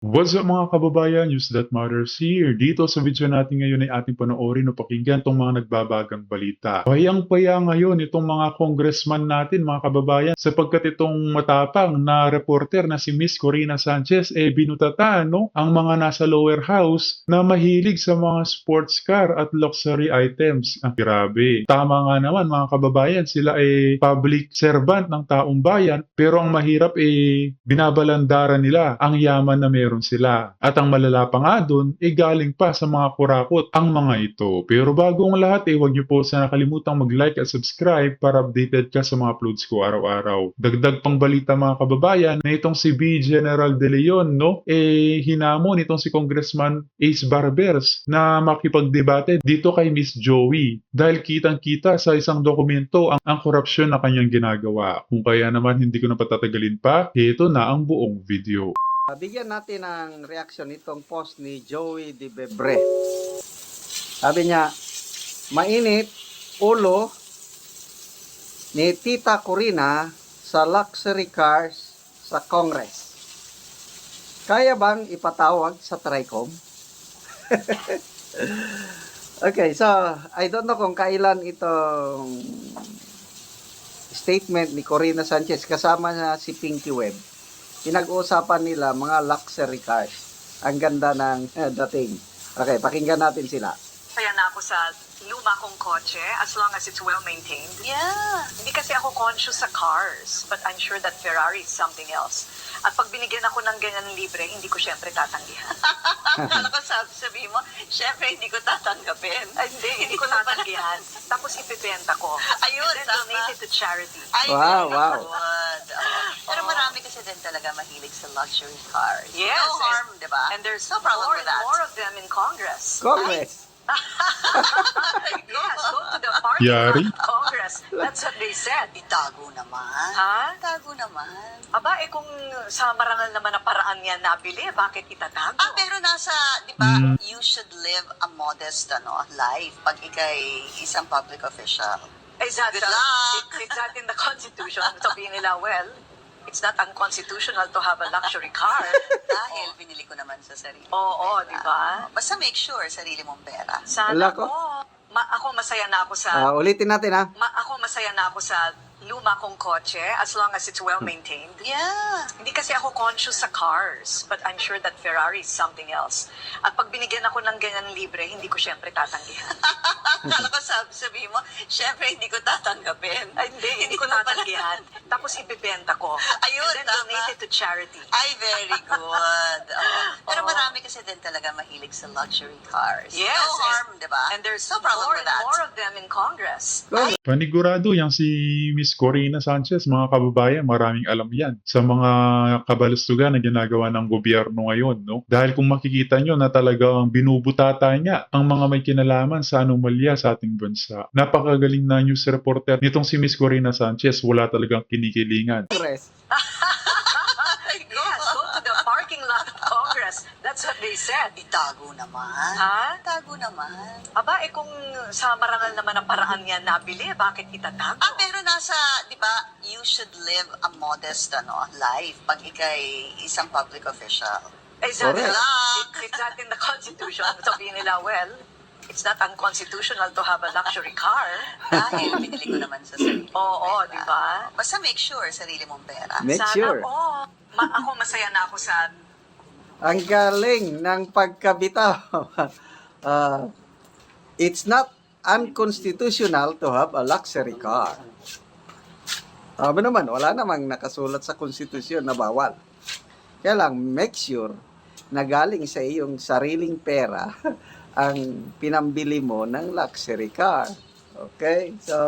What's up mga kababayan, News That Matters here. Dito sa video natin ngayon ay ating panoorin o pakinggan itong mga nagbabagang balita. Payang-paya ngayon itong mga congressman natin mga kababayan sapagkat itong matapang na reporter na si Miss Corina Sanchez binutatan ang mga nasa lower house na mahilig sa mga sports car at luxury items. Grabe. Tama nga naman mga kababayan, sila ay public servant ng taong bayan pero ang mahirap binabalandaran nila ang yaman na meron sila. At ang malala pa nga dun, galing pa sa mga kurakot ang mga ito. Pero bago ang lahat, huwag niyo po sana kalimutang mag-like at subscribe para updated ka sa mga uploads ko araw-araw. Dagdag pang balita mga kababayan, na itong si B. General De Leon, hinamon itong si Congressman Ace Barbers na makipagdebate dito kay Miss Joey. Dahil kitang-kita sa isang dokumento ang korupsyon na kanyang ginagawa. Kung kaya naman hindi ko na patatagalin pa, ito na ang buong video. Bigyan natin ng reaction itong post ni Joey De Bebre. Sabi niya, mainit ulo ni Tita Corina sa luxury cars sa Congress. Kaya bang ipatawag sa TRICOM? Okay, so I don't know kung kailan itong statement ni Corina Sanchez kasama na si Pinky Webb. Pinag-uusapan nila mga luxury cars. Ang ganda ng dating. Okay, pakinggan natin sila. Kaya na ako sa luma kong kotse as long as it's well maintained. Yeah. Hindi kasi ako conscious sa cars, but I'm sure that Ferrari is something else. At pag binigyan ako ng ganyan libre, hindi ko syempre tatanggihan. Kala ko sabi mo, syempre hindi ko tatanggapin. Ay, hindi ko tatanggihan. Tapos ipibenta ko. Ayun, and then donate it to charity. Ay, Wow, very wow. good. Pero marami kasi din talaga mahilig sa luxury cars. Yes. No harm, di ba? And there's no problem more with and that. more of them in Congress. Congress. Yes, go to the parking Yari. lot of Congress. That's what they said. Itago naman. Ha? Itago naman. Aba, kung sa marangal naman na paraan niya nabili, bakit itatago? Pero nasa, di ba, you should live a modest life pag ikay isang public official. Exactly. Good luck. It's not in the Constitution. Sabihin nila, well, it's not unconstitutional to have a luxury car. Dahil binili ko naman sa sarili. Oo, mong pera. di ba? Basta make sure sarili mong pera. Sana Wala ko. ako masaya na ako sa... Ulitin natin ha. ako masaya na ako sa luma kong kotse as long as it's well maintained. Yeah. Hindi kasi ako conscious sa cars, but I'm sure that Ferrari is something else. At pag binigyan ako ng ganyan libre, hindi ko syempre tatanggihan. Kala ko sabi mo, syempre hindi ko tatanggapin. Ay, hindi ko tatanggihan. Tapos ibibenta ko. Ayun, and then tama. donate it to charity. Ay, very good. Pero marami kasi din talaga mahilig sa luxury cars. Yes. No harm, di ba? And there's no problem more with and that. more of them in Congress. Panigurado yang si Miss Corina Sanchez, mga kababayan, maraming alam yan sa mga kabalustugan na ginagawa ng gobyerno ngayon. No? Dahil kung makikita nyo na talagang binubutata niya ang mga may kinalaman sa anomalya sa ating bansa. Napakagaling na news reporter nitong si Miss Corina Sanchez, wala talagang kinikilingan. Congress. Yes, go to the parking lot of Congress. That's what they said. Itago naman. Ha? Itago naman. Aba, kung sa marangal naman na paraan niya nabili, bakit itatago? Pero nasa, di ba, you should live a modest life pag ikay isang public official. Exactly. Correct. It's not in the Constitution. Sabihin nila, well, it's not unconstitutional to have a luxury car. Dahil binili ko naman sa sarili. Oo, di ba? Basta make sure sarili mong pera. Make Sana sure. po. Ako masaya na ako sa... Ang galing ng pagkabitaw. It's not unconstitutional to have a luxury car. Sabi naman, wala namang nakasulat sa konstitusyon na bawal. Kaya lang, make sure na galing sa iyong sariling pera ang pinambili mo ng luxury car. Okay? So,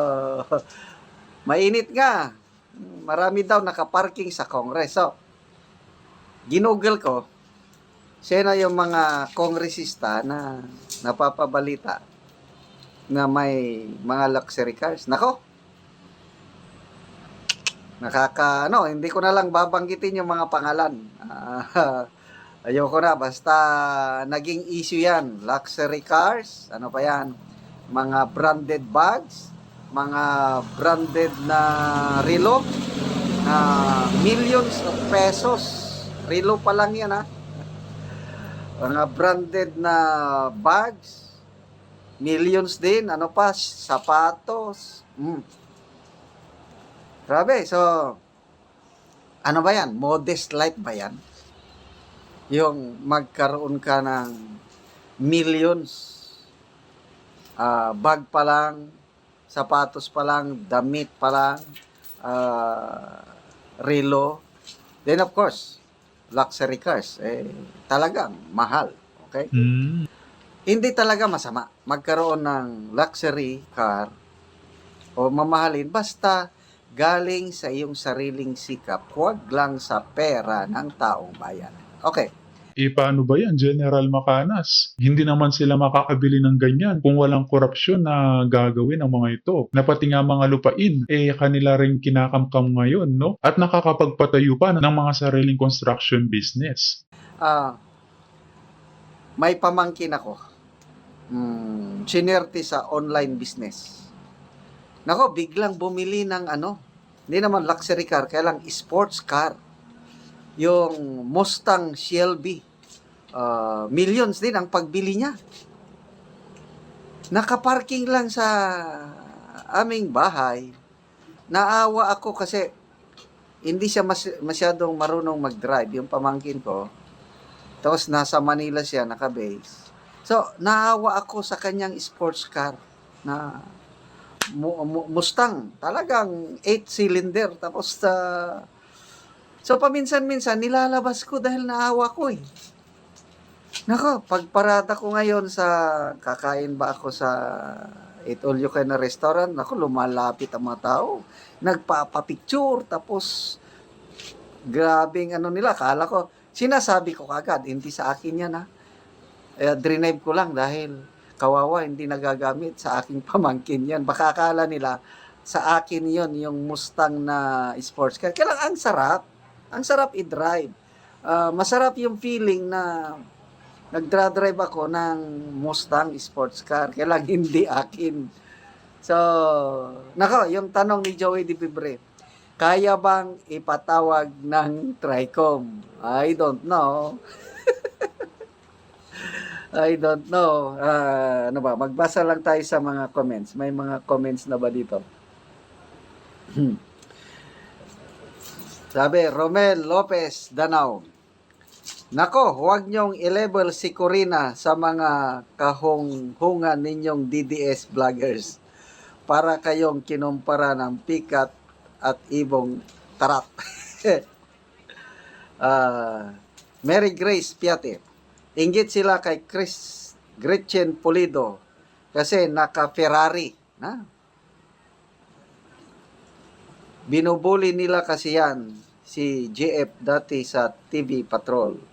mainit nga. Marami daw nakaparking sa Congress. So, ginugol ko, sino yung mga kongresista na napapabalita na may mga luxury cars. Nako, hindi ko na lang babanggitin yung mga pangalan. Ayoko na, basta naging issue yan. Luxury cars, ano pa yan? Mga branded bags, mga branded na relo, na millions of pesos. Relo pa lang yan ha. Mga branded na bags, millions din, ano pa, sapatos. Grabe, so, ano ba yan? Modest life ba yan? Yung magkaroon ka ng millions, bag pa lang, sapatos pa lang, damit pa lang, relo. Then of course, luxury cars, talagang mahal. Okay? Mm. Hindi talaga masama magkaroon ng luxury car o mamahalin basta galing sa iyong sariling sikap, huwag lang sa pera ng taong bayan. Okay. Paano ba yan, General Macanas? Hindi naman sila makakabili ng ganyan kung walang korupsyon na gagawin ng mga ito. Na pati nga mga lupain, kanila rin kinakamkam ngayon, no? At nakakapagpatayo pa ng mga sariling construction business. May pamangkin ako. Sinerte sa online business. Nako, biglang bumili ng hindi naman luxury car, kaya lang sports car. Yung Mustang Shelby. Millions din ang pagbili niya. Nakaparking lang sa aming bahay. Naawa ako kasi hindi siya masyadong marunong mag-drive, yung pamangkin ko. Tapos nasa Manila siya, naka-base. So, naawa ako sa kanyang sports car na Mustang. Talagang 8-cylinder. Tapos, so, paminsan-minsan, nilalabas ko dahil naawa ko eh. Nako, pagparada ko ngayon sa, kakain ba ako sa Eat All You Can na restaurant, nako, lumalapit ang mga tao. Nagpapapicture, tapos, grabing nila, kala ko, sinasabi ko kagad, hindi sa akin yan ha. Drinave ko lang dahil kawawa, hindi nagagamit sa aking pamangkin yan. Baka akala nila, sa akin yon yung Mustang na sports car. Kaya lang, ang sarap i-drive. Masarap yung feeling na nagdra-drive ako ng Mustang sports car. Kaya lang hindi akin. So, nako, yung tanong ni Joey Di Pibre, kaya bang ipatawag ng TRICOM? I don't know. I don't know. Magbasa lang tayo sa mga comments. May mga comments na ba dito? Sabi, Romel Lopez Danao. Nako, huwag niyong i-level si Corina sa mga kahunghungan ninyong DDS vloggers para kayong kinumpara ng Pikat at Ibong Tarat. Mary Grace Piate. Inggit sila kay Gretchen Pulido kasi naka-Ferrari. Binubuli nila kasi yan si JF dati sa TV Patrol.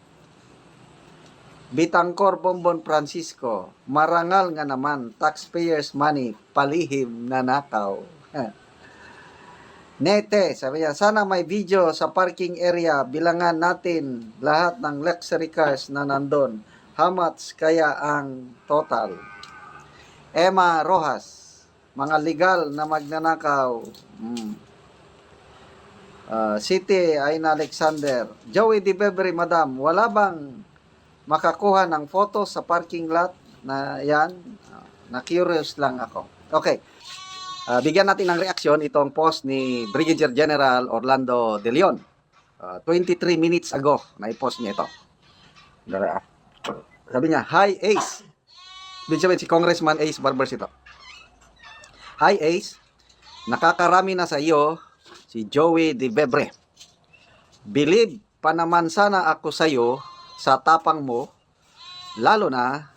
Bitangkor Bonbon Francisco, marangal nga naman, taxpayers money, palihim na nakaw. Nete, sabi niya, sana may video sa parking area, bilangan natin lahat ng luxury cars na nandun. How much kaya ang total? Emma Rojas, mga legal na magnanakaw. City Aina Alexander, Joey Di Bebre, madam, wala bang makakuha ng photo sa parking lot na yan? Na-curious lang ako. Okay. Bigyan natin ng reaksyon itong post ni Brigadier General Orlando De Leon. 23 minutes ago, na-post niya ito. Sabi niya, Hi Ace. Bin sabihin si Congressman Ace Barbers ito. Hi Ace, nakakarami na sa iyo si Joey Di Bebre. Believe pa naman sana ako sa iyo sa tapang mo, lalo na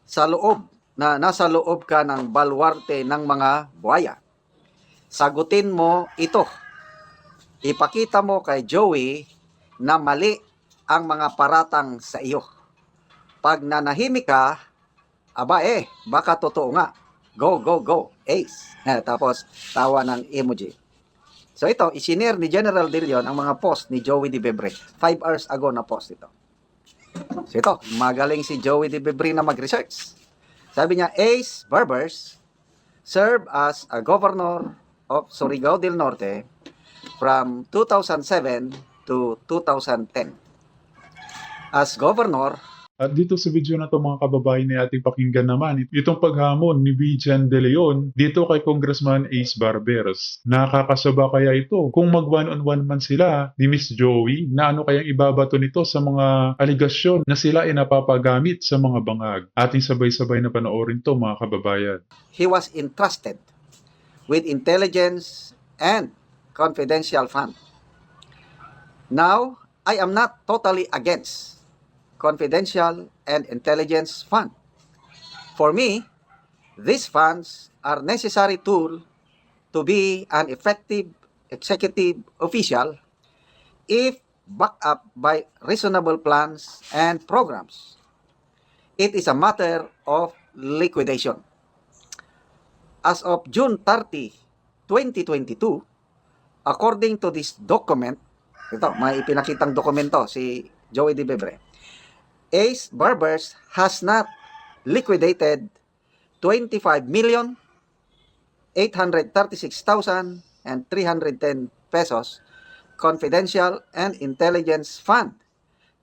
sa loob na nasa loob ka ng balwarte ng mga buhaya. Sagutin mo ito. Ipakita mo kay Joey na mali ang mga paratang sa iyo. Pag nanahimik ka, baka totoo nga. Go, go, go, Ace. Tapos, tawa ng emoji. So ito, isinare ni General De Leon ang mga post ni Joey Di Bebre. 5 hours ago na post ito. So ito, magaling si Joey Di Bebre na mag-research. Sabi niya, Ace Barbers served as a governor of Surigao del Norte from 2007 to 2010. As governor, At dito sa video na to mga kababayan ay ating pakinggan naman itong paghamon ni Vivian De Leon dito kay Congressman Ace Barbers. Nakakasaba kaya ito kung mag one-on-one man sila ni Miss Joey na ano kayang ibabato nito sa mga aligasyon na sila ay napapagamit sa mga bangag. Ating sabay-sabay na panoorin to mga kababayan. He was entrusted with intelligence and confidential fund. Now, I am not totally against confidential and intelligence fund. For me, these funds are necessary tool to be an effective executive official if backed up by reasonable plans and programs. It is a matter of liquidation. As of June 30, 2022, according to this document, ito, may ipinakitang dokumento si Joey De Bebre, Ace Barbers has not liquidated 25,836,310 pesos confidential and intelligence fund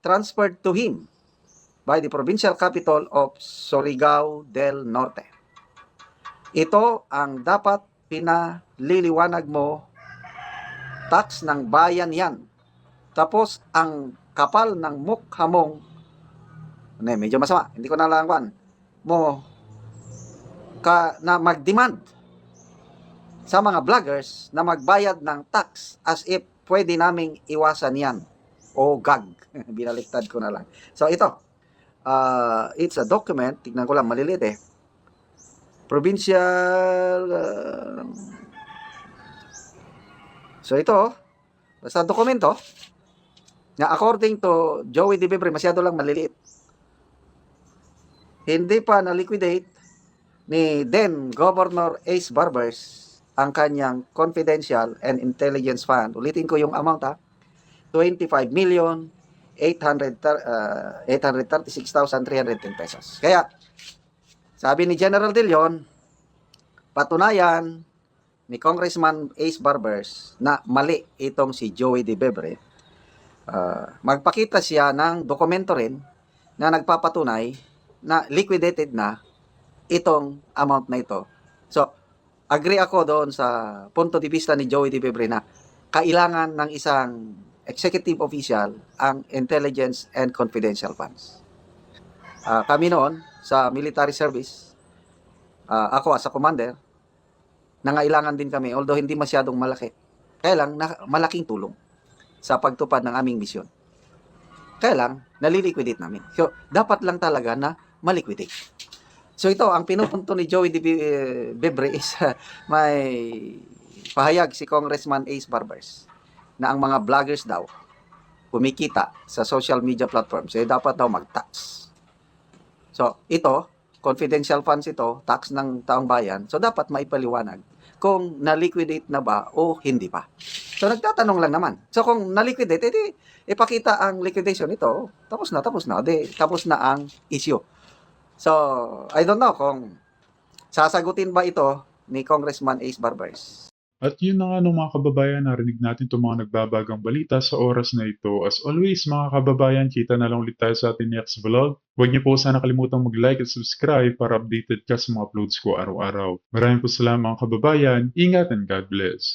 transferred to him by the provincial capital of Surigao del Norte. Ito ang dapat pinaliliwanag mo, tax ng bayan yan. Tapos ang kapal ng mukha mong medyo masama, hindi ko nalangwan mo na mag-demand sa mga vloggers na magbayad ng tax as if pwede naming iwasan yan. O gag. Binaliktad ko na lang. So ito, it's a document, tignan ko lang, maliliit eh. Provincial, so ito, basta dokumento, na according to Joey De Bebre, masyado lang maliliit. Hindi pa na-liquidate ni then Governor Ace Barbers ang kanyang confidential and intelligence fund. Ulitin ko yung amount 25,836,310 pesos. Kaya, sabi ni General De Leon, patunayan ni Congressman Ace Barbers na mali itong si Joey De Bebre. Magpakita siya ng dokumento rin na nagpapatunay na liquidated na itong amount na ito. So, agree ako doon sa punto de vista ni Joey De Bebre na kailangan ng isang executive official ang intelligence and confidential funds. Kami noon sa military service, ako as a commander, nangailangan din kami, although hindi masyadong malaki, kaya lang malaking tulong sa pagtupad ng aming misyon. Kaya lang, naliliquidate namin. So, dapat lang talaga na maliquidate. So ito, ang pinupunto ni Joey De Bebre is may pahayag si Congressman Ace Barbers na ang mga vloggers daw kumikita sa social media platforms, eh dapat daw mag-tax. So ito, confidential funds ito, tax ng taong bayan, so dapat maipaliwanag kung na-liquidate na ba o hindi pa. So nagtatanong lang naman. So kung na-liquidate, edi ipakita ang liquidation ito, tapos na, tapos na ang issue. So, I don't know kung sasagutin ba ito ni Congressman Ace Barbers. At yun na nga nung mga kababayan, narinig natin itong mga nagbabagang balita sa oras na ito. As always mga kababayan, kita na lang ulit tayo sa ating next vlog. Huwag niyo po sana kalimutang mag-like at subscribe para updated ka sa mga uploads ko araw-araw. Maraming po salamat mga kababayan. Ingat and God bless.